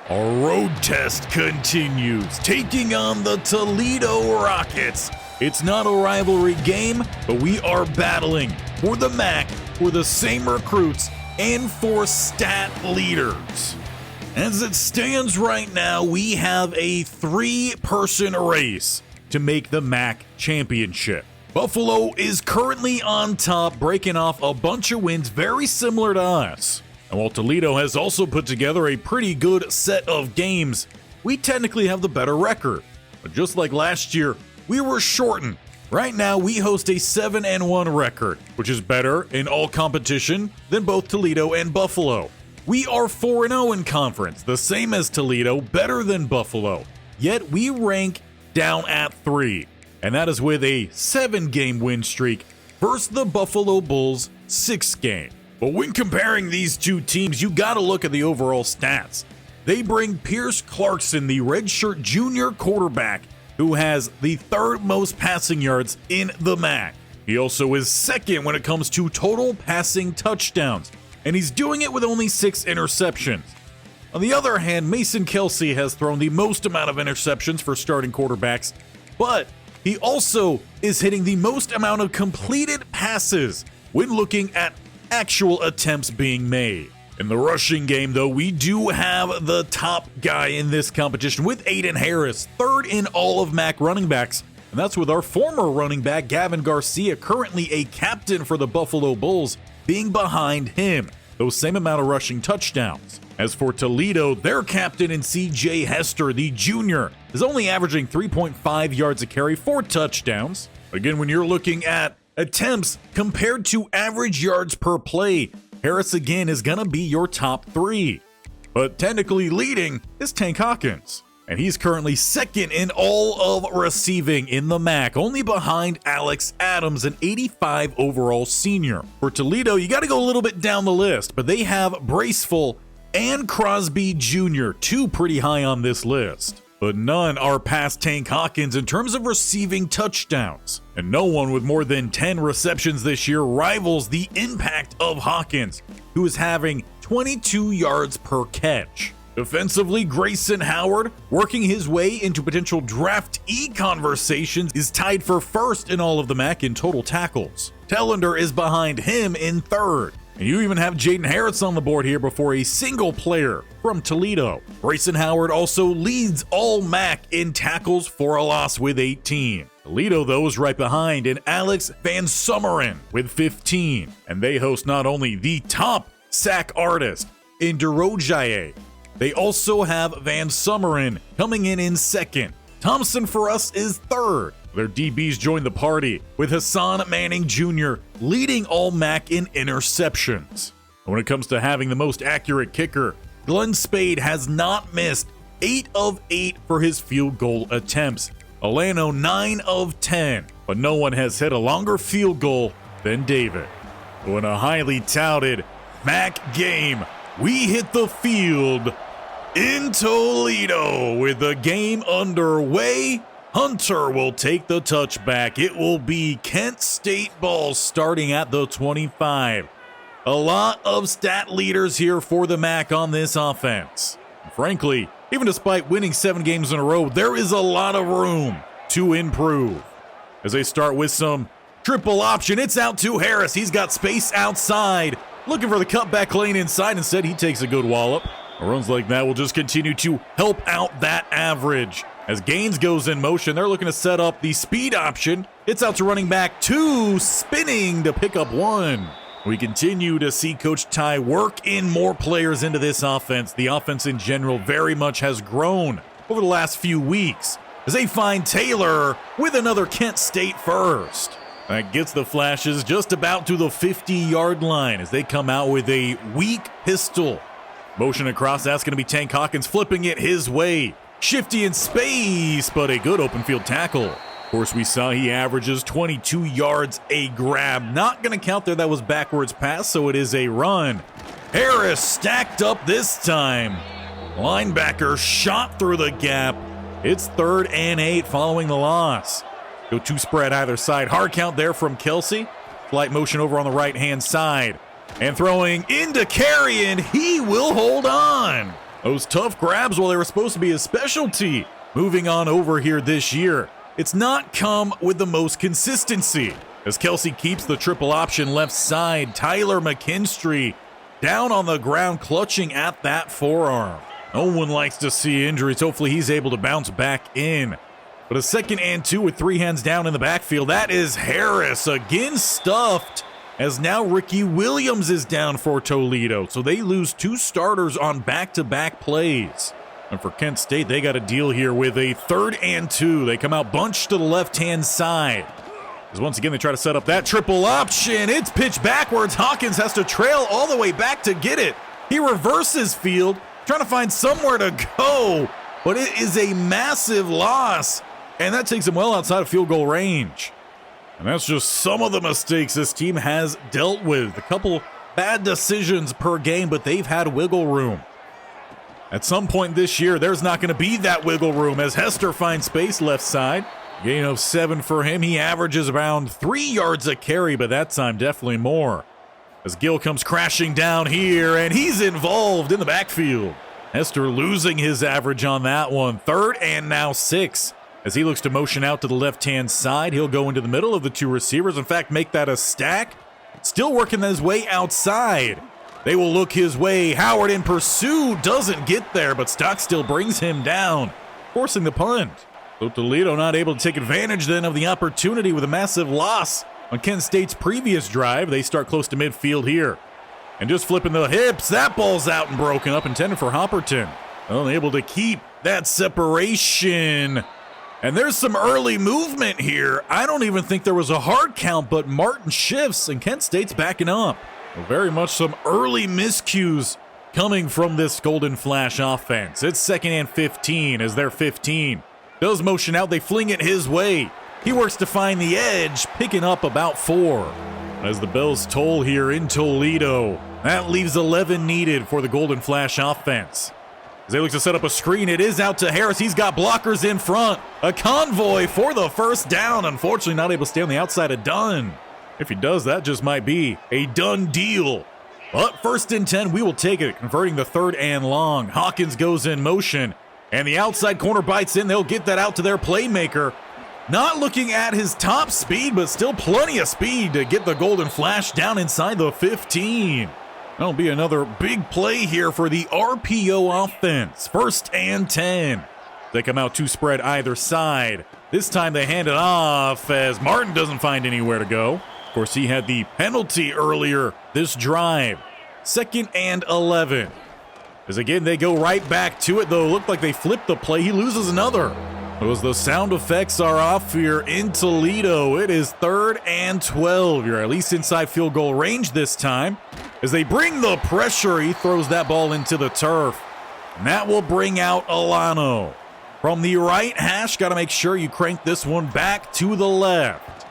Our road test continues, taking on the Toledo Rockets. It's not a rivalry game, but we are battling for the MAC, for the same recruits, and for stat leaders. As it stands right now, we have a 3-person race to make the MAC championship. Buffalo is currently on top, breaking off a bunch of wins very similar to us. And while Toledo has also put together a pretty good set of games, we technically have the better record. But just like last year, we were shortened. Right now, we host a 7-1 record, which is better in all competition than both Toledo and Buffalo. We are 4-0 in conference, the same as Toledo, better than Buffalo. Yet we rank down at 3, and that is with a 7-game win streak versus the Buffalo Bulls' 6-game. But when comparing these two teams, you gotta look at the overall stats. They bring Pierce Clarkson, the redshirt junior quarterback, who has the 3rd most passing yards in the MAC. He also is 2nd when it comes to total passing touchdowns, and he's doing it with only 6 interceptions. On the other hand, Mason Kelsey has thrown the most amount of interceptions for starting quarterbacks, but he also is hitting the most amount of completed passes when looking at actual attempts being made. In the rushing game, though, we do have the top guy in this competition with Aiden Harris, 3rd in all of MAC running backs, and that's with our former running back Gavin Garcia, currently a captain for the Buffalo Bulls, being behind him, those same amount of rushing touchdowns. As for Toledo, their captain in CJ Hester, the junior, is only averaging 3.5 yards a carry, 4 touchdowns. Again, when you're looking at attempts compared to average yards per play, Harris again is going to be your top 3. But technically leading is Tank Hawkins, and he's currently 2nd in all of receiving in the MAC, only behind Alex Adams, an 85 overall senior. For Toledo, you got to go a little bit down the list, but they have Braceful and Crosby Jr., 2 pretty high on this list. But none are past Tank Hawkins in terms of receiving touchdowns. And no one with more than 10 receptions this year rivals the impact of Hawkins, who is having 22 yards per catch. Defensively, Grayson Howard, working his way into potential draftee conversations, is tied for 1st in all of the MAC in total tackles. Tellender is behind him in 3rd. And you even have Jaden Harris on the board here before a single player from Toledo. Grayson Howard also leads all MAC in tackles for a loss with 18. Toledo, though, is right behind in Alex Van Summeren with 15. And they host not only the top sack artist in Derojaye, they also have Van Summeren coming in 2nd. Thompson for us is 3rd. Their DBs join the party, with Hassan Manning Jr. leading all MAC in interceptions. When it comes to having the most accurate kicker, Glenn Spade has not missed 8 of 8 for his field goal attempts. Alano 9 of 10, but no one has hit a longer field goal than David. In a highly touted MAC game, we hit the field in Toledo with the game underway. Hunter will take the touchback. It will be Kent State ball starting at the 25. A lot of stat leaders here for the MAC on this offense. Frankly, even despite winning 7 games in a row, there is a lot of room to improve. As they start with some triple option, it's out to Harris. He's got space outside, looking for the cutback lane inside. Instead, he takes a good wallop. Runs like that will just continue to help out that average. As Gaines goes in motion, they're looking to set up the speed option. It's out to running back 2, spinning to pick up 1. We continue to see Coach Ty work in more players into this offense. The offense in general very much has grown over the last few weeks as they find Taylor with another Kent State first. That gets the Flashes just about to the 50-yard line as they come out with a weak pistol. Motion across, that's going to be Tank Hawkins flipping it his way. Shifty in space, but a good open field tackle. Of course, we saw he averages 22 yards a grab. Not going to count there, that was backwards pass, so it is a run. Harris stacked up this time. Linebacker shot through the gap. It's 3rd and 8 following the loss. Go 2 spread either side. Hard count there from Kelsey. Flight motion over on the right-hand side. And throwing into Carrion, he will hold on. Those tough grabs, while they were supposed to be his specialty, moving on over here this year, it's not come with the most consistency. As Kelsey keeps the triple option left side, Tyler McKinstry down on the ground, clutching at that forearm. No one likes to see injuries. Hopefully he's able to bounce back in. But a 2nd and 2 with 3 hands down in the backfield. That is Harris again stuffed, as now Ricky Williams is down for Toledo. So they lose 2 starters on back-to-back plays. And for Kent State, they got a deal here with a 3rd and 2. They come out bunched to the left-hand side. As once again, they try to set up that triple option. It's pitched backwards. Hawkins has to trail all the way back to get it. He reverses field, trying to find somewhere to go. But it is a massive loss, and that takes him well outside of field goal range. And that's just some of the mistakes this team has dealt with. A couple bad decisions per game, but they've had wiggle room. At some point this year, there's not going to be that wiggle room as Hester finds space left side. Gain of 7 for him. He averages around 3 yards a carry, but that time definitely more. As Gill comes crashing down here, and he's involved in the backfield. Hester losing his average on that one. 3rd and now 6. As he looks to motion out to the left-hand side, he'll go into the middle of the 2 receivers. In fact, make that a stack. Still working his way outside. They will look his way. Howard in pursuit. Doesn't get there, but Stock still brings him down, forcing the punt. So Toledo not able to take advantage then of the opportunity with a massive loss on Kent State's previous drive. They start close to midfield here. And just flipping the hips, that ball's out and broken up, intended for Hopperton. Unable to keep that separation. And there's some early movement here. I don't even think there was a hard count, but Martin shifts and Kent State's backing up. Well, very much some early miscues coming from this Golden Flash offense. It's 2nd and 15 as they're 15. Does motion out, they fling it his way. He works to find the edge, picking up about 4. As the bells toll here in Toledo, that leaves 11 needed for the Golden Flash offense. As they look to set up a screen, it is out to Harris. He's got blockers in front. A convoy for the 1st down. Unfortunately, not able to stay on the outside of Dunn. If he does, that just might be a done deal. But 1st and 10, we will take it, converting the 3rd and long. Hawkins goes in motion, and the outside corner bites in. They'll get that out to their playmaker. Not looking at his top speed, but still plenty of speed to get the Golden Flash down inside the 15. That'll be another big play here for the RPO offense. 1st and 10. They come out 2 spread either side. This time they hand it off as Martin doesn't find anywhere to go. Of course, he had the penalty earlier this drive. 2nd and 11. As again, they go right back to it, though. Looked like they flipped the play. He loses another. As the sound effects are off here in Toledo, it is 3rd and 12. You're at least inside field goal range this time. As they bring the pressure, he throws that ball into the turf. And that will bring out Alano. From the right hash, got to make sure you crank this one back to the left.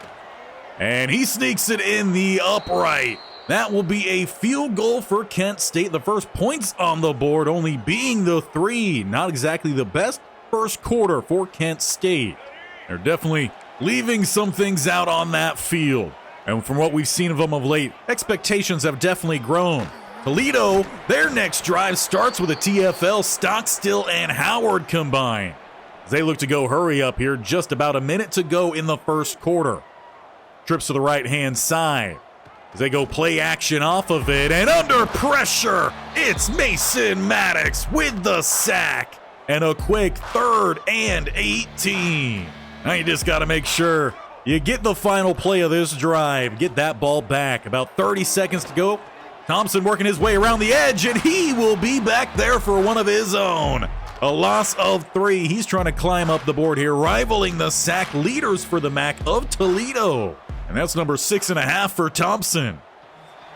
And he sneaks it in the upright. That will be a field goal for Kent State. The first points on the board only being the 3. Not exactly the best first quarter for Kent State. They're definitely leaving some things out on that field. And from what we've seen of them of late, expectations have definitely grown. Toledo, their next drive starts with a TFL, Stockstill and Howard combined. As they look to go hurry up here, just about a minute to go in the first quarter. Trips to the right-hand side. As they go play action off of it, and under pressure, it's Mason Maddox with the sack. And a quick 3rd and 18. Now you just got to make sure you get the final play of this drive. Get that ball back. About 30 seconds to go. Thompson working his way around the edge, and he will be back there for one of his own. A loss of 3. He's trying to climb up the board here, rivaling the sack leaders for the MAC of Toledo. And that's number 6.5 for Thompson.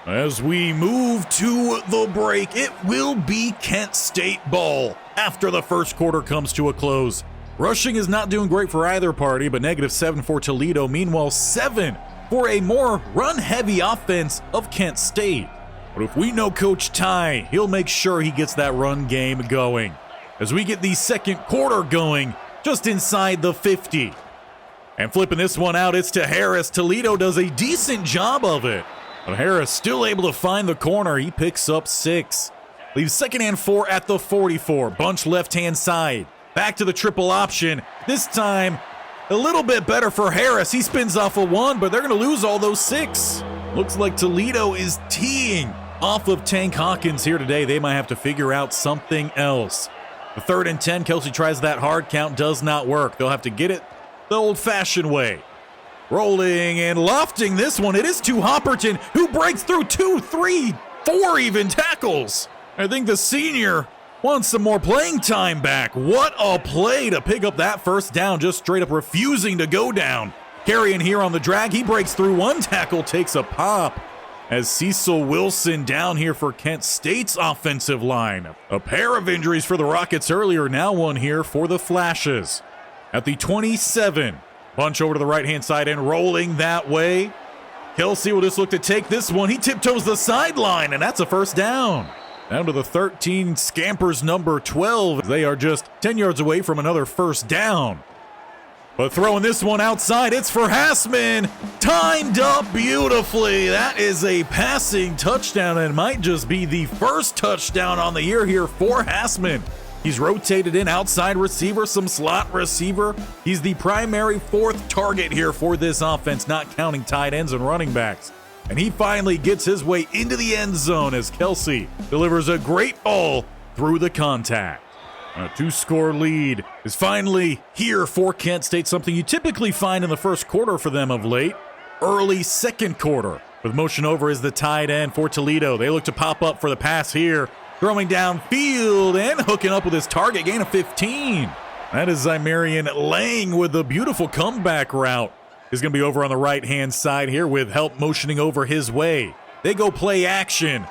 As we move to the break, it will be Kent State ball after the first quarter comes to a close. Rushing is not doing great for either party, but -7 for Toledo. Meanwhile, 7 for a more run-heavy offense of Kent State. But if we know Coach Ty, he'll make sure he gets that run game going. As we get the second quarter going, just inside the 50. And flipping this one out, it's to Harris. Toledo does a decent job of it. But Harris still able to find the corner. He picks up 6. Leaves 2nd and 4 at the 44. Bunch left-hand side. Back to the triple option. This time, a little bit better for Harris. He spins off a 1, but they're going to lose all those 6. Looks like Toledo is teeing off of Tank Hawkins here today. They might have to figure out something else. The 3rd and 10, Kelsey tries that hard count, does not work. They'll have to get it the old-fashioned way. Rolling and lofting this one. It is to Hopperton, who breaks through 2, 3, 4 even tackles. I think the senior wants some more playing time back. What a play to pick up that first down, just straight up refusing to go down. Carrying here on the drag, he breaks through 1 tackle, takes a pop. As Cecil Wilson down here for Kent State's offensive line. A pair of injuries for the Rockets earlier, now one here for the Flashes. At the 27, bunch over to the right-hand side and rolling that way. Kelsey will just look to take this one. He tiptoes the sideline, and that's a first down. Down to the 13, scampers number 12. They are just 10 yards away from another first down. But throwing this one outside, it's for Hassman. Timed up beautifully. That is a passing touchdown and might just be the first touchdown on the year here for Hassman. He's rotated in outside receiver, some slot receiver. He's the primary 4th target here for this offense, not counting tight ends and running backs. And he finally gets his way into the end zone as Kelsey delivers a great ball through the contact. A 2-score lead is finally here for Kent State, something you typically find in the first quarter for them of late. Early second quarter. With motion over is the tight end for Toledo. They look to pop up for the pass here. Throwing downfield and hooking up with his target, gain of 15. That is Zymarian Lang with the beautiful comeback route. He's going to be over on the right-hand side here with help motioning over his way. They go play action.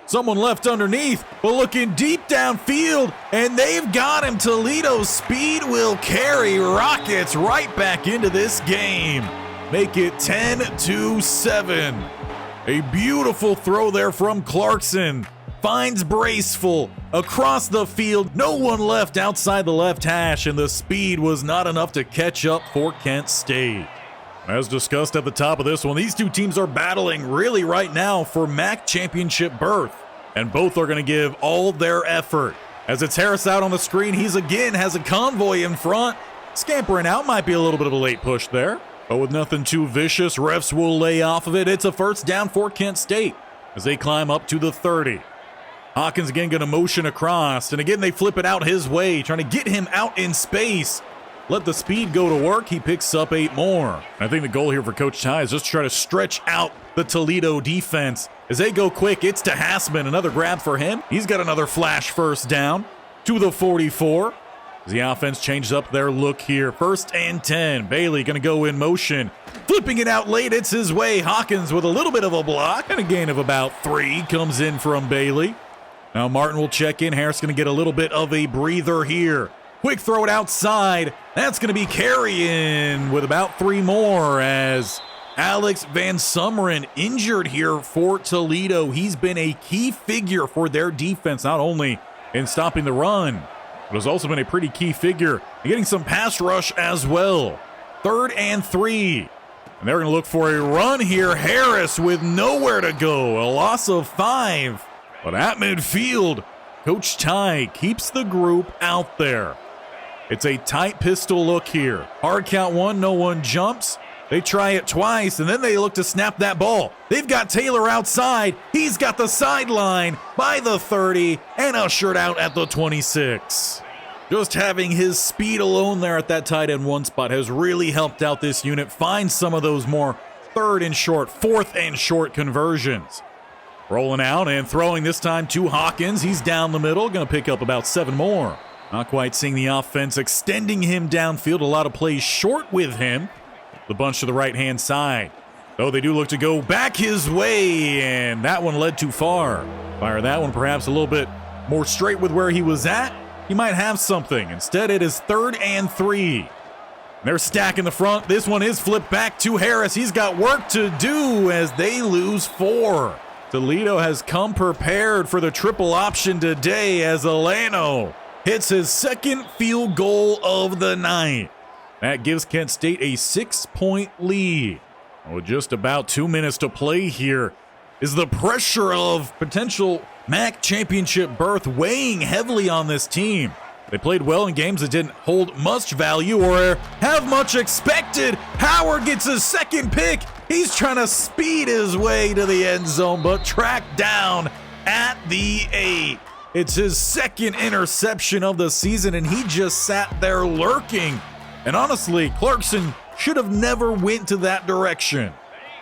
Someone left underneath, but looking deep downfield, and they've got him. Toledo's speed will carry Rockets right back into this game. Make it 10-7. A beautiful throw there from Clarkson. Finds Braceful across the field. No one left outside the left hash, and the speed was not enough to catch up for Kent State. As discussed at the top of this one, these two teams are battling really right now for MAC championship berth, and both are going to give all their effort. As it's Harris out on the screen, he's again has a convoy in front. Scampering out, might be a little bit of a late push there, but with nothing too vicious, refs will lay off of it. It's a first down for Kent State as they climb up to the 30. Hawkins again going to motion across, and again they flip it out his way, trying to get him out in space. Let the speed go to work. He picks up 8 more. I think the goal here for Coach Ty is just to try to stretch out the Toledo defense. As they go quick, it's to Hassman. Another grab for him. He's got another flash first down to the 44. As the offense changes up their look here. 1st and 10. Bailey going to go in motion. Flipping it out late. It's his way. Hawkins with a little bit of a block. And a gain of about 3 comes in from Bailey. Now Martin will check in. Harris going to get a little bit of a breather here. Quick throw it outside. That's going to be carrying with about 3 more as Alex Van Summeren injured here for Toledo. He's been a key figure for their defense, not only in stopping the run, but has also been a pretty key figure in getting some pass rush as well. 3rd and 3. And they're going to look for a run here. Harris with nowhere to go. A loss of 5. But at midfield, Coach Ty keeps the group out there. It's a tight pistol look here. Hard count 1, no one jumps. They try it twice, and then they look to snap that ball. They've got Taylor outside. He's got the sideline by the 30 and ushered out at the 26. Just having his speed alone there at that tight end 1 spot has really helped out this unit find some of those more 3rd and short, 4th and short conversions. Rolling out and throwing this time to Hawkins. He's down the middle, going to pick up about 7 more. Not quite seeing the offense extending him downfield. A lot of plays short with him. The bunch to the right-hand side. Though they do look to go back his way, and that one led too far. Fire that one perhaps a little bit more straight with where he was at. He might have something. Instead, it is 3rd and 3. They're stacking the front. This one is flipped back to Harris. He's got work to do as they lose 4. Toledo has come prepared for the triple option today as Alano hits his 2nd field goal of the night. That gives Kent State a 6-point lead. With just about 2 minutes to play here, is the pressure of potential MAC championship berth weighing heavily on this team. They played well in games that didn't hold much value or have much expected. Howard gets his second pick. He's trying to speed his way to the end zone, but tracked down at the 8. It's his second interception of the season, and he just sat there lurking. And honestly, Clarkson should have never went to that direction.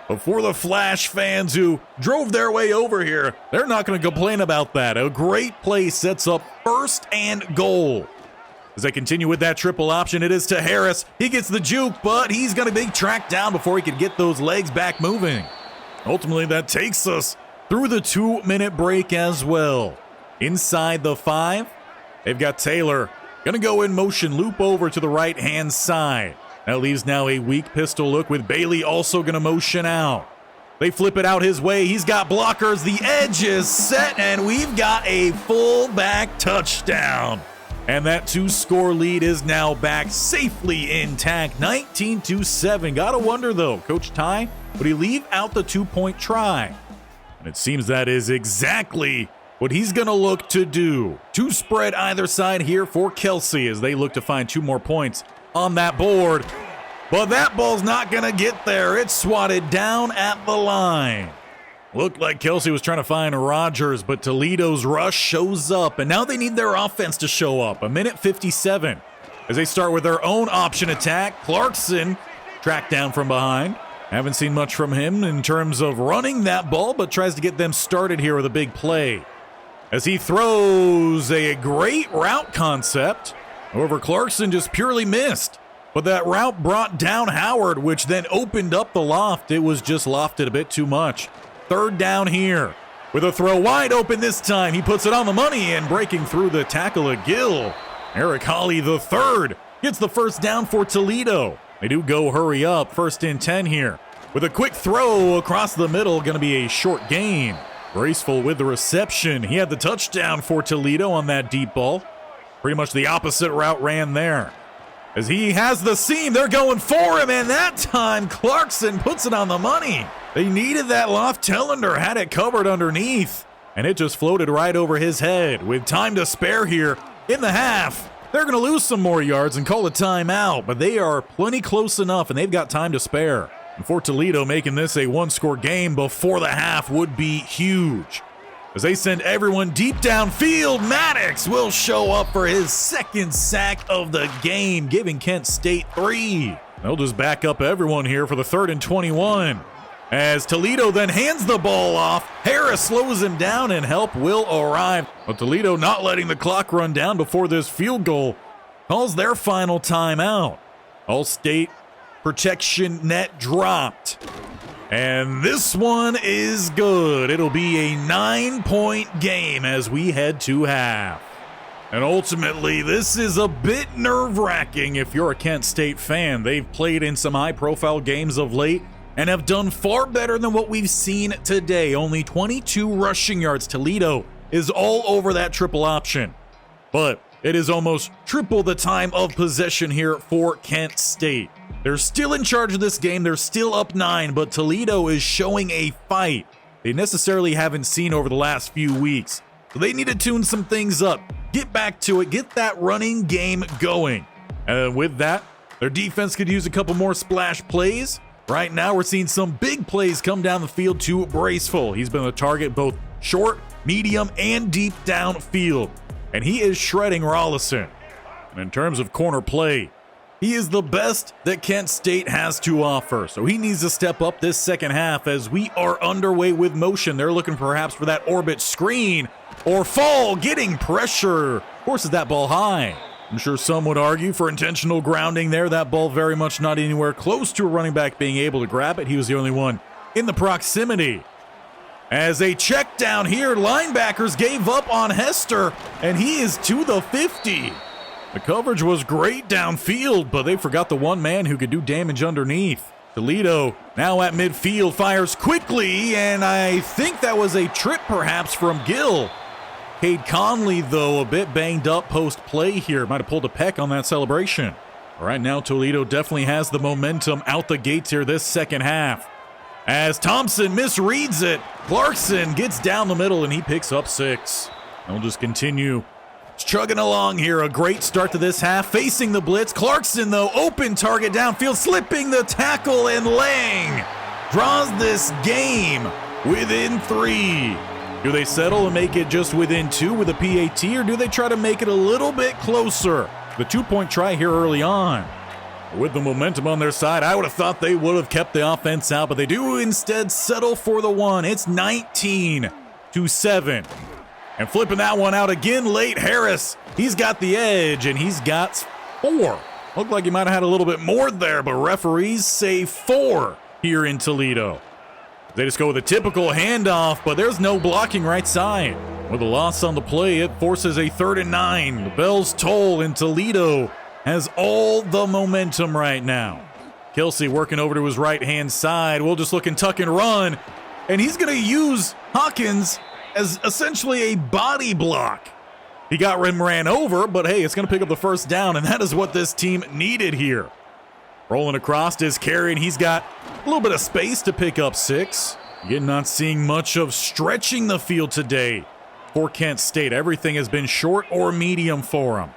But for the Flash fans who drove their way over here, they're not going to complain about that. A great play sets up 1st and goal. As they continue with that triple option, it is to Harris. He gets the juke, but he's going to be tracked down before he can get those legs back moving. Ultimately, that takes us through the 2-minute break as well. Inside the 5, they've got Taylor. Going to go in motion, loop over to the right-hand side. That leaves now a weak pistol look with Bailey also going to motion out. They flip it out his way. He's got blockers. The edge is set, and we've got a fullback touchdown. And that 2-score lead is now back safely intact, 19-7. Gotta wonder, though, Coach Ty, would he leave out the 2-point try? And it seems that is exactly what he's going to look to do. 2 spread either side here for Kelsey as they look to find 2 more points on that board. But that ball's not going to get there. It's swatted down at the line. Looked like Kelsey was trying to find Rogers, but Toledo's rush shows up, and now they need their offense to show up. 1:57 as they start with their own option attack. Clarkson tracked down from behind. Haven't seen much from him in terms of running that ball, but tries to get them started here with a big play. As he throws a great route concept. However, Clarkson just purely missed. But that route brought down Howard, which then opened up the loft. It was just lofted a bit too much. 3rd down here. With a throw wide open this time. He puts it on the money and breaking through the tackle of Gill. Eric Hawley III gets the 1st down for Toledo. They do go hurry up. 1st and 10 here. With a quick throw across the middle. Going to be a short gain. Graceful with the reception. He had the touchdown for Toledo on that deep ball. Pretty much the opposite route ran there. As he has the seam, they're going for him, and that time Clarkson puts it on the money. They needed that loft. Tellender had it covered underneath, and it just floated right over his head. With time to spare here in the half, they're going to lose some more yards and call a timeout, but they are plenty close enough, and they've got time to spare. And for Toledo, making this a 1-score game before the half would be huge. As they send everyone deep downfield, Maddox will show up for his 2nd sack of the game, giving Kent State 3. They'll just back up everyone here for the 3rd and 21. As Toledo then hands the ball off, Harris slows him down and help will arrive. But Toledo not letting the clock run down before this field goal calls their final timeout. All-State protection net dropped. And this one is good. It'll be a 9-point game as we head to half. And ultimately, this is a bit nerve-wracking if you're a Kent State fan. They've played in some high-profile games of late and have done far better than what we've seen today. Only 22 rushing yards. Toledo is all over that triple option. But it is almost triple the time of possession here for Kent State. They're still in charge of this game. They're still up 9, but Toledo is showing a fight they necessarily haven't seen over the last few weeks. So they need to tune some things up, get back to it, get that running game going. And with that, their defense could use a couple more splash plays. Right now, we're seeing some big plays come down the field to Braceful. He's been a target both short, medium, and deep downfield. And he is shredding Rollison. And in terms of corner play, he is the best that Kent State has to offer. So he needs to step up this second half as we are underway with motion. They're looking perhaps for that orbit screen or fall, getting pressure. Forces that ball high. I'm sure some would argue for intentional grounding there. That ball very much not anywhere close to a running back being able to grab it. He was the only one in the proximity. As a check down here, linebackers gave up on Hester, and he is to the 50. The coverage was great downfield, but they forgot the one man who could do damage underneath. Toledo now at midfield fires quickly, and I think that was a trip perhaps from Gill. Cade Conley, though, a bit banged up post-play here. Might have pulled a peck on that celebration. Right now, Toledo definitely has the momentum out the gates here this second half. As Thompson misreads it, Clarkson gets down the middle and he picks up 6. They'll just continue chugging along here. A great start to this half, facing the blitz. Clarkson, though, open target downfield, slipping the tackle, and Lang draws this game within 3. Do they settle and make it just within 2 with a PAT, or do they try to make it a little bit closer? The 2-point try here early on. With the momentum on their side, I would have thought they would have kept the offense out, but they do instead settle for the 1. It's 19-7. And flipping that one out again late, Harris. He's got the edge, and he's got 4. Looked like he might have had a little bit more there, but referees say 4 here in Toledo. They just go with a typical handoff, but there's no blocking right side. With a loss on the play, it forces a 3rd and 9. The bells toll, and Toledo has all the momentum right now. Kelsey working over to his right-hand side. We'll just look and tuck and run, and he's going to use Hawkins as essentially a body block. He got him ran over, but hey, it's going to pick up the 1st down, and that is what this team needed here. Rolling across his carry, and he's got a little bit of space to pick up 6. Again, not seeing much of stretching the field today for Kent State. Everything has been short or medium for them.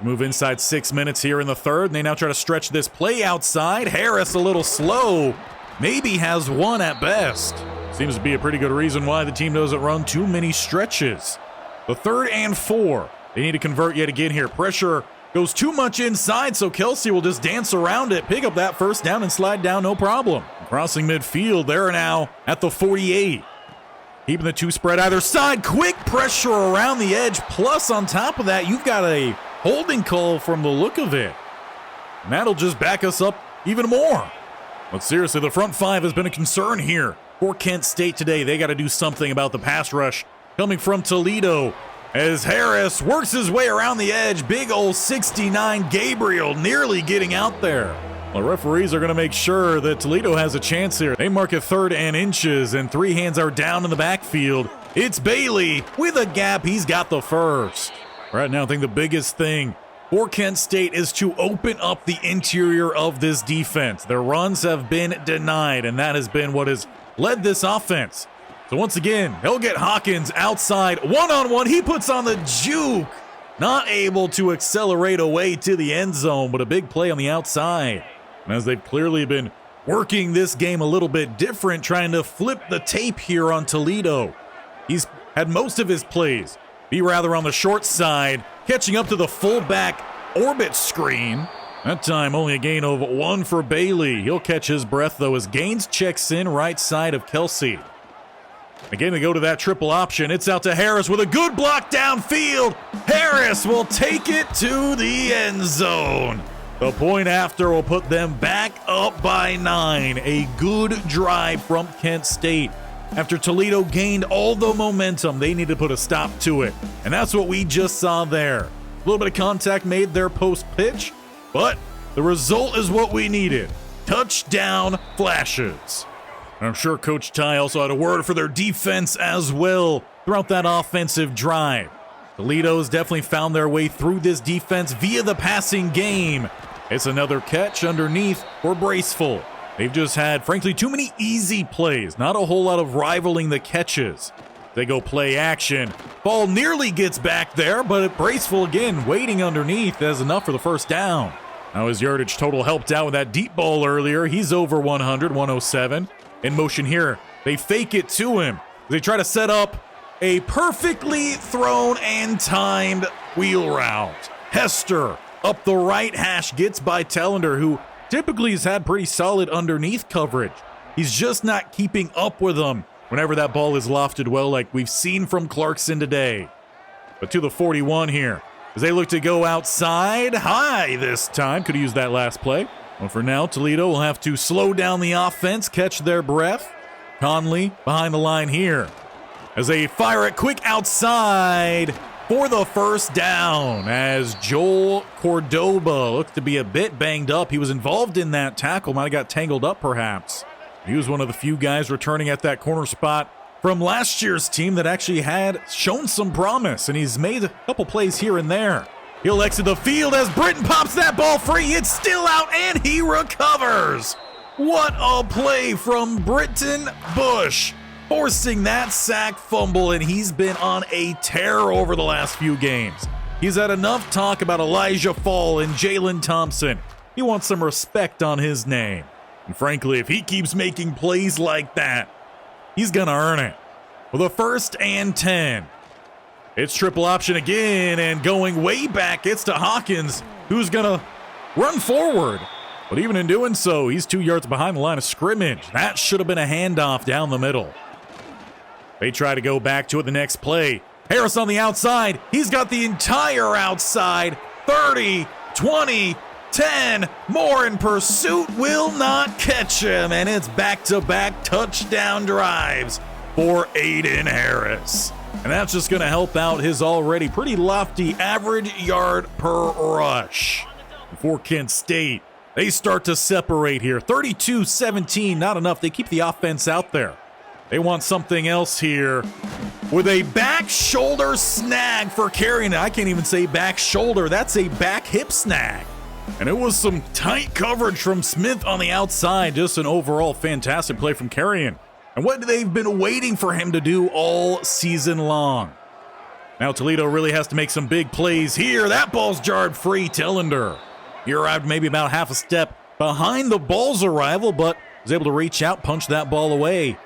Move inside 6 minutes here in the 3rd, and they now try to stretch this play outside. Harris a little slow, maybe has 1 at best. Seems to be a pretty good reason why the team doesn't run too many stretches. The 3rd and 4. They need to convert yet again here. Pressure goes too much inside, so Kelsey will just dance around it, pick up that 1st down, and slide down no problem. Crossing midfield, they're now at the 48. Keeping the 2 spread either side. Quick pressure around the edge, plus on top of that, you've got a holding call from the look of it. And that'll just back us up even more. But seriously, the front 5 has been a concern here for Kent State today. They got to do something about the pass rush coming from Toledo as Harris works his way around the edge. Big old 69 Gabriel nearly getting out there. The referees are going to make sure that Toledo has a chance here. They mark a 3rd and inches, and 3 hands are down in the backfield. It's Bailey with a gap. He's got the 1st. Right now, I think the biggest thing for Kent State is to open up the interior of this defense. Their runs have been denied, and that has been what has led this offense. So once again, he'll get Hawkins outside, one-on-one. He puts on the juke, not able to accelerate away to the end zone, but a big play on the outside. And as they've clearly been working this game a little bit different, trying to flip the tape here on Toledo. He's had most of his plays be rather on the short side, catching up to the fullback orbit screen. That time only a gain of 1 for Bailey. He'll catch his breath, though, as Gaines checks in right side of Kelsey. Again, they go to that triple option. It's out to Harris with a good block downfield. Harris will take it to the end zone. The point after will put them back up by 9. A good drive from Kent State. After Toledo gained all the momentum, they need to put a stop to it. And that's what we just saw there. A little bit of contact made there post-pitch, but the result is what we needed. Touchdown flashes. And I'm sure Coach Ty also had a word for their defense as well throughout that offensive drive. Toledo's definitely found their way through this defense via the passing game. It's another catch underneath for Braceful. They've just had, frankly, too many easy plays. Not a whole lot of rivaling the catches. They go play action. Ball nearly gets back there, but Braceful again waiting underneath as enough for the 1st down. Now his yardage total helped out with that deep ball earlier. He's over 100, 107. In motion here, they fake it to him. They try to set up a perfectly thrown and timed wheel route. Hester up the right hash gets by Tellender, who typically has had pretty solid underneath coverage. He's just not keeping up with them whenever that ball is lofted well, like we've seen from Clarkson today. But to the 41 here, as they look to go outside high this time. Could have used that last play. Well, for now, Toledo will have to slow down the offense, catch their breath. Conley behind the line here as they fire it quick outside for the 1st down, as Joel Cordoba looks to be a bit banged up. He was involved in that tackle, might have got tangled up perhaps. He was one of the few guys returning at that corner spot from last year's team that actually had shown some promise, and he's made a couple plays here and there. He'll exit the field as Britton pops that ball free. It's still out, and he recovers. What a play from Britton Bush, forcing that sack fumble, and he's been on a tear over the last few games. He's had enough talk about Elijah Fall and Jalen Thompson. He wants some respect on his name. And frankly, if he keeps making plays like that, he's going to earn it. With a 1st and 10. It's triple option again, and going way back, it's to Hawkins, who's going to run forward. But even in doing so, he's 2 yards behind the line of scrimmage. That should have been a handoff down the middle. They try to go back to it the next play. Harris on the outside. He's got the entire outside. 30, 20, 10. More in pursuit will not catch him. And it's back-to-back touchdown drives for Aiden Harris. And that's just going to help out his already pretty lofty average yard per rush. For Kent State, they start to separate here. 32-17, not enough. They keep the offense out there. They want something else here with a back shoulder snag for carrying it. I can't even say back shoulder. That's a back hip snag. And it was some tight coverage from Smith on the outside. Just an overall fantastic play from Carrion. And what they've been waiting for him to do all season long. Now Toledo really has to make some big plays here. That ball's jarred free. Tillender. He arrived maybe about half a step behind the ball's arrival, but was able to reach out, punch that ball away.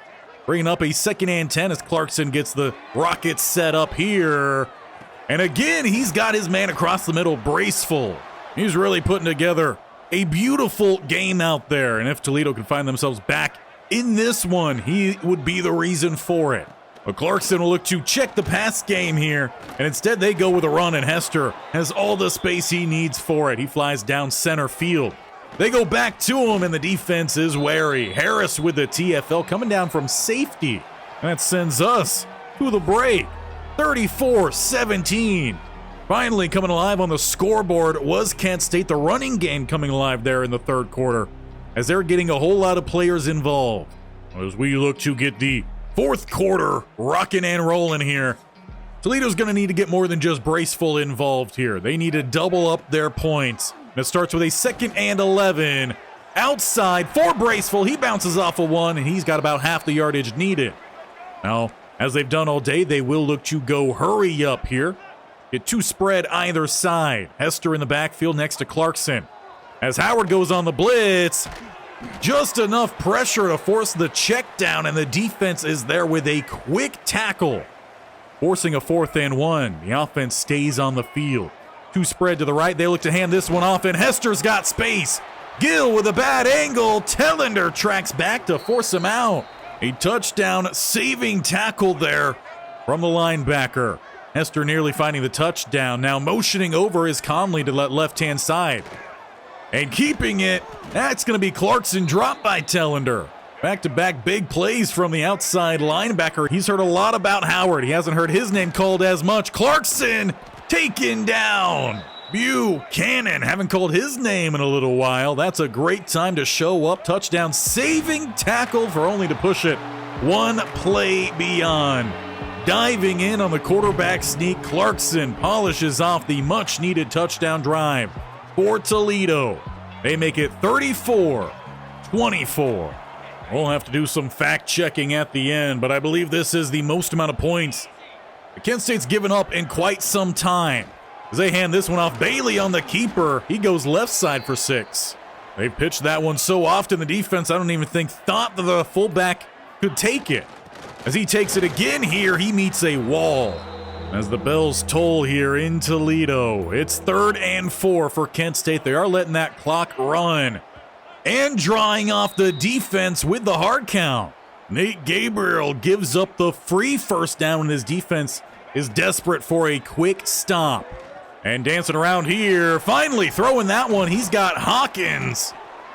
Bringing up a 2nd and 10 as Clarkson gets the Rockets set up here. And again, he's got his man across the middle, Braceful. He's really putting together a beautiful game out there. And if Toledo can find themselves back in this one, he would be the reason for it. But Clarkson will look to check the pass game here, and instead they go with a run, and Hester has all the space he needs for it. He flies down center field. They go back to him, and the defense is wary. Harris with the TFL coming down from safety. That sends us to the break. 34-17. Finally coming alive on the scoreboard was Kent State. The running game coming alive there in the 3rd quarter, as they're getting a whole lot of players involved. As we look to get the 4th quarter rocking and rolling here, Toledo's going to need to get more than just Braceful involved here. They need to double up their points. And it starts with a 2nd and 11. Outside for Braceful. He bounces off of one, and he's got about half the yardage needed. Now, as they've done all day, they will look to go hurry up here. Get 2 spread either side. Hester in the backfield next to Clarkson. As Howard goes on the blitz, just enough pressure to force the check down, and the defense is there with a quick tackle, forcing a 4th and 1. The offense stays on the field. 2 spread to the right. They look to hand this one off, and Hester's got space. Gill with a bad angle. Tellender tracks back to force him out. A touchdown saving tackle there from the linebacker. Hester nearly finding the touchdown. Now motioning over is Conley to let left-hand side. And keeping it, that's going to be Clarkson dropped by Tellender. Back-to-back big plays from the outside linebacker. He's heard a lot about Howard. He hasn't heard his name called as much. Clarkson taken down. Buchanan, haven't called his name in a little while. That's a great time to show up. Touchdown saving tackle for only to push it one play beyond. Diving in on the quarterback sneak, Clarkson polishes off the much-needed touchdown drive for Toledo. They make it 34-24. We'll have to do some fact-checking at the end, but I believe this is the most amount of points Kent State's given up in quite some time. As they hand this one off, Bailey on the keeper. He goes left side for 6. They've pitched that one so often, the defense, I don't even think, thought that the fullback could take it. As he takes it again here, he meets a wall. As the bells toll here in Toledo, it's 3rd and 4 for Kent State. They are letting that clock run and drawing off the defense with the hard count. Nate Gabriel gives up the free 1st down, and his defense is desperate for a quick stop. And dancing around here, finally throwing that one, he's got Hawkins.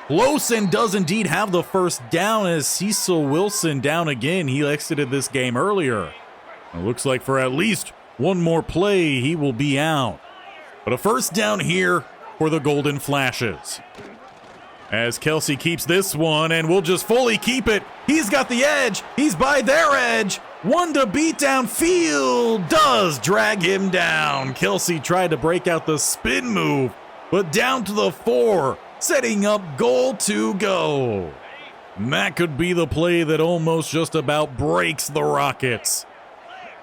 Close and does indeed have the 1st down as Cecil Wilson down again. He exited this game earlier. It looks like for at least one more play, he will be out. But a 1st down here for the Golden Flashes. As Kelsey keeps this one, and will just fully keep it. He's got the edge. He's by their edge. One to beat downfield. Does drag him down. Kelsey tried to break out the spin move, but down to the 4, setting up goal to go. And that could be the play that almost just about breaks the Rockets.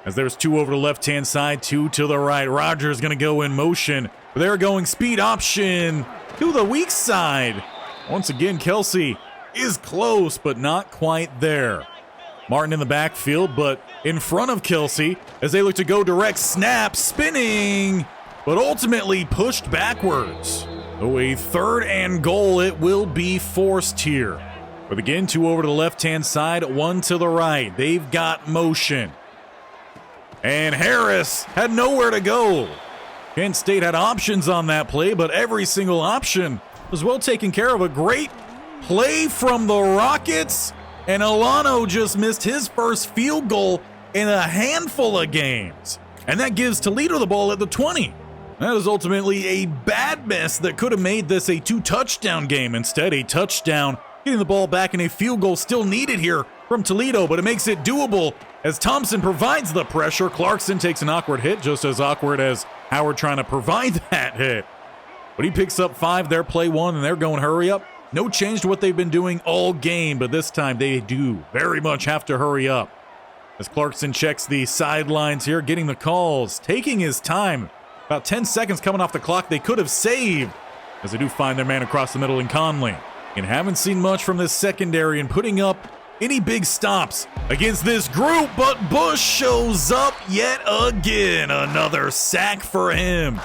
As there's 2 over the left-hand side, 2 to the right. Rogers going to go in motion. They're going speed option to the weak side. Once again, Kelsey is close, but not quite there. Martin in the backfield, but in front of Kelsey as they look to go direct snap, spinning, but ultimately pushed backwards. So a 3rd and goal it will be forced here. But again, 2 over to the left-hand side, 1 to the right. They've got motion. And Harris had nowhere to go. Kent State had options on that play, but every single option was well taken care of. A great play from the Rockets, and Alano just missed his first field goal in a handful of games. And that gives Toledo the ball at the 20. That is ultimately a bad miss that could have made this a 2-touchdown game. Instead, a touchdown, getting the ball back, and a field goal still needed here from Toledo, but it makes it doable as Thompson provides the pressure. Clarkson takes an awkward hit, just as awkward as Howard trying to provide that hit. But he picks up 5 there, play 1, and they're going hurry up. No change to what they've been doing all game, but this time they do very much have to hurry up. As Clarkson checks the sidelines here, getting the calls, taking his time. About 10 seconds coming off the clock they could have saved, as they do find their man across the middle in Conley. And haven't seen much from this secondary in putting up any big stops against this group, but Bush shows up yet again. Another sack for him.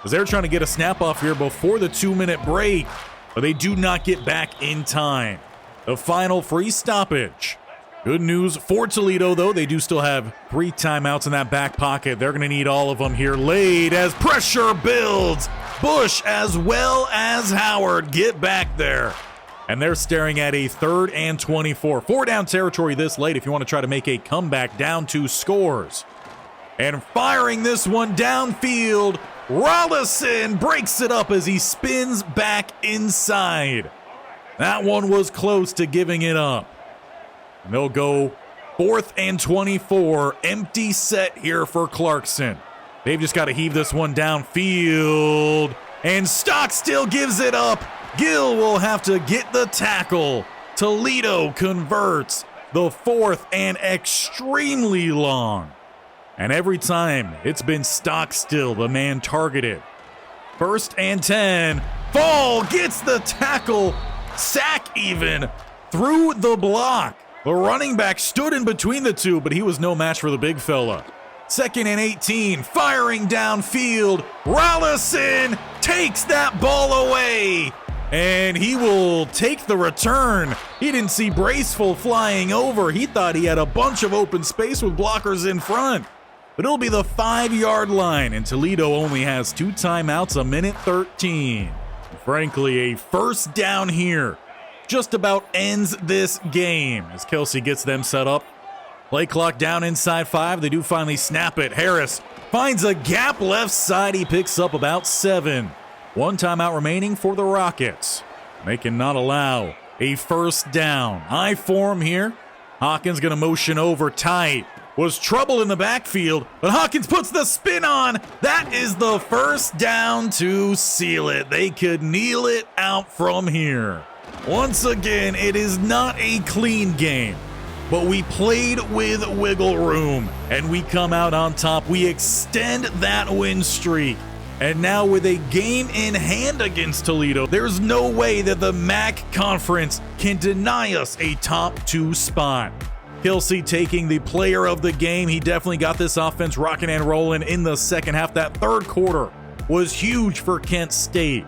As they're trying to get a snap off here before the 2-minute break, but they do not get back in time. The final free stoppage. Good news for Toledo, though. They do still have 3 timeouts in that back pocket. They're going to need all of them here late as pressure builds. Bush as well as Howard get back there. And they're staring at a 3rd and 24. 4-down territory this late if you want to try to make a comeback, down 2 scores. And firing this one downfield, Rollison breaks it up as he spins back inside. That one was close to giving it up. And they'll go 4th and 24, empty set here for Clarkson. They've just got to heave this one downfield, and Stock still gives it up. Gill will have to get the tackle. Toledo converts the 4th and extremely long. And every time it's been Stock still, the man targeted. 1st and 10. Fall gets the tackle. Sack even through the block. The running back stood in between the two, but he was no match for the big fella. 2nd and 18. Firing downfield. Rollison takes that ball away. And he will take the return. He didn't see Braceful flying over. He thought he had a bunch of open space with blockers in front. But it'll be the 5-yard line, and Toledo only has 2 timeouts, a minute 13. Frankly, a 1st down here just about ends this game as Kelsey gets them set up. Play clock down inside 5. They do finally snap it. Harris finds a gap left side. He picks up about 7. 1 timeout remaining for the Rockets. They cannot allow a 1st down. High form here. Hawkins going to motion over tight. Was trouble in the backfield, but Hawkins puts the spin on. That is the 1st down to seal it. They could kneel it out from here. Once again, it is not a clean game, but we played with wiggle room, and we come out on top. We extend that win streak. And now with a game in hand against Toledo, there's no way that the MAC conference can deny us a top 2 spot. Kelsey taking the player of the game. He definitely got this offense rocking and rolling in the second half. That 3rd quarter was huge for Kent State.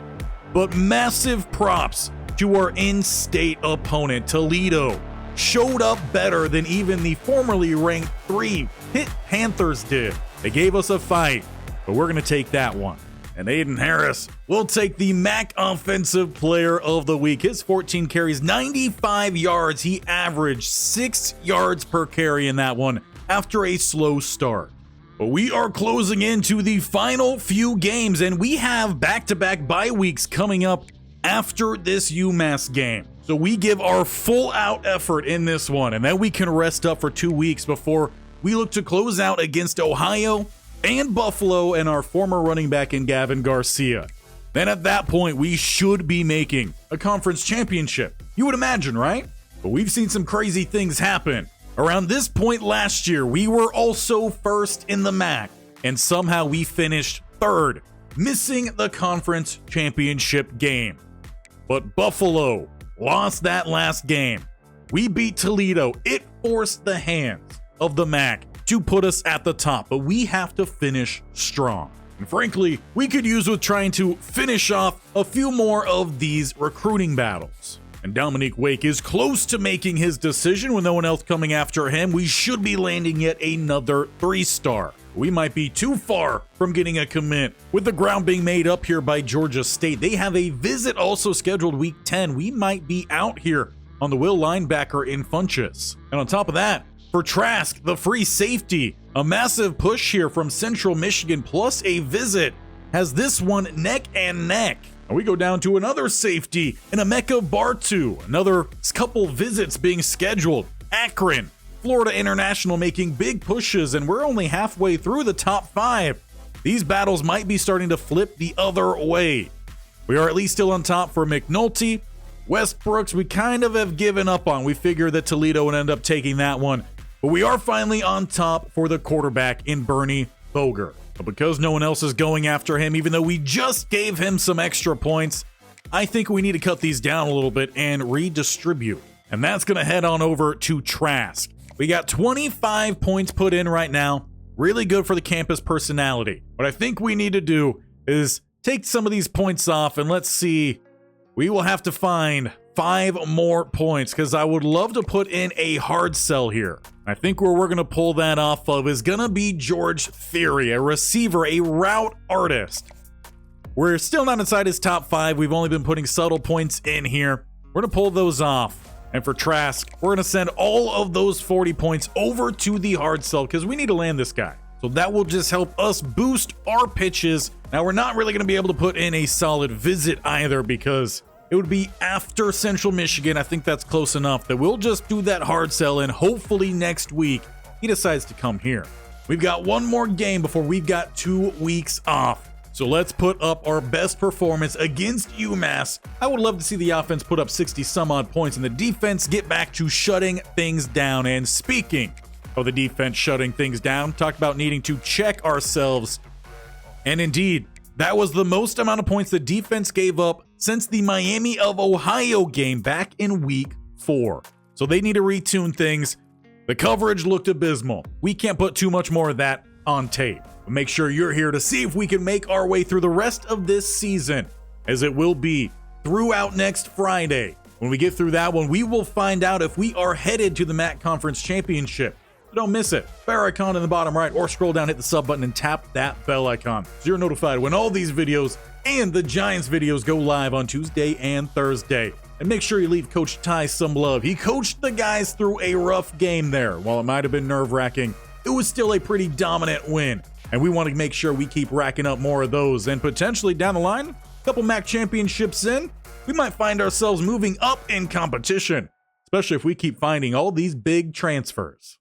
But massive props to our in-state opponent, Toledo. Showed up better than even the formerly ranked 3 Pitt Panthers did. They gave us a fight, but we're going to take that one. And Aiden Harris will take the MAC Offensive Player of the Week. His 14 carries, 95 yards. He averaged 6 yards per carry in that one after a slow start. But we are closing into the final few games, and we have back-to-back bye weeks coming up after this UMass game. So we give our full-out effort in this one, and then we can rest up for 2 weeks before we look to close out against Ohio and Buffalo and our former running back in Gavin Garcia. Then at that point, we should be making a conference championship. You would imagine, right? but we've seen some crazy things happen. Around this point last year, we were also first in the MAC, and somehow we finished third, missing the conference championship game. But Buffalo lost that last game. We beat Toledo. It forced the hands of the MAC to put us at the top, but we have to finish strong. And frankly, we could use with trying to finish off a few more of these recruiting battles. And Dominique Wake is close to making his decision with no one else coming after him. We should be landing yet another 3-star. We might be too far from getting a commit. With the ground being made up here by Georgia State, they have a visit also scheduled week 10. We might be out here on the will linebacker in Funchess. And on top of that, for Trask, the free safety, a massive push here from Central Michigan plus a visit has this one neck and neck. And we go down to another safety in Emeka Bartu, another couple visits being scheduled. Akron, Florida International making big pushes, and we're only halfway through the top 5. These battles might be starting to flip the other way. We are at least still on top for McNulty. Westbrooks, we kind of have given up on. We figured that Toledo would end up taking that one. But we are finally on top for the quarterback in Bernie Boger. But because no one else is going after him, even though we just gave him some extra points, I think we need to cut these down a little bit and redistribute. And that's going to head on over to Trask. We got 25 points put in right now. Really good for the campus personality. What I think we need to do is take some of these points off, and let's see. We will have to find 5 more points because I would love to put in a hard sell here. I think where we're going to pull that off of is going to be George Theory, a receiver, a route artist. We're still not inside his top 5. We've only been putting subtle points in here. We're going to pull those off. And for Trask, we're going to send all of those 40 points over to the hard sell because we need to land this guy. So that will just help us boost our pitches. Now, we're not really going to be able to put in a solid visit either because it would be after Central Michigan. I think that's close enough that we'll just do that hard sell, and hopefully next week he decides to come here. We've got one more game before we've got 2 weeks off. So let's put up our best performance against UMass. I would love to see the offense put up 60 some odd points and the defense get back to shutting things down. And speaking of the defense shutting things down, talked about needing to check ourselves. And indeed, that was the most amount of points the defense gave up since the Miami of Ohio game back in week 4. So they need to retune things. The coverage looked abysmal. We can't put too much more of that on tape. But make sure you're here to see if we can make our way through the rest of this season, as it will be throughout next Friday. When we get through that one, we will find out if we are headed to the MAC Conference Championship. So don't miss it. Bear icon in the bottom right, or scroll down, hit the sub button, and tap that bell icon so you're notified when all these videos and the Giants videos go live on Tuesday and Thursday. And make sure you leave Coach Ty some love. He coached the guys through a rough game there. While it might have been nerve-wracking, it was still a pretty dominant win. And we want to make sure we keep racking up more of those. And potentially down the line, a couple MAC championships in, we might find ourselves moving up in competition, especially if we keep finding all these big transfers.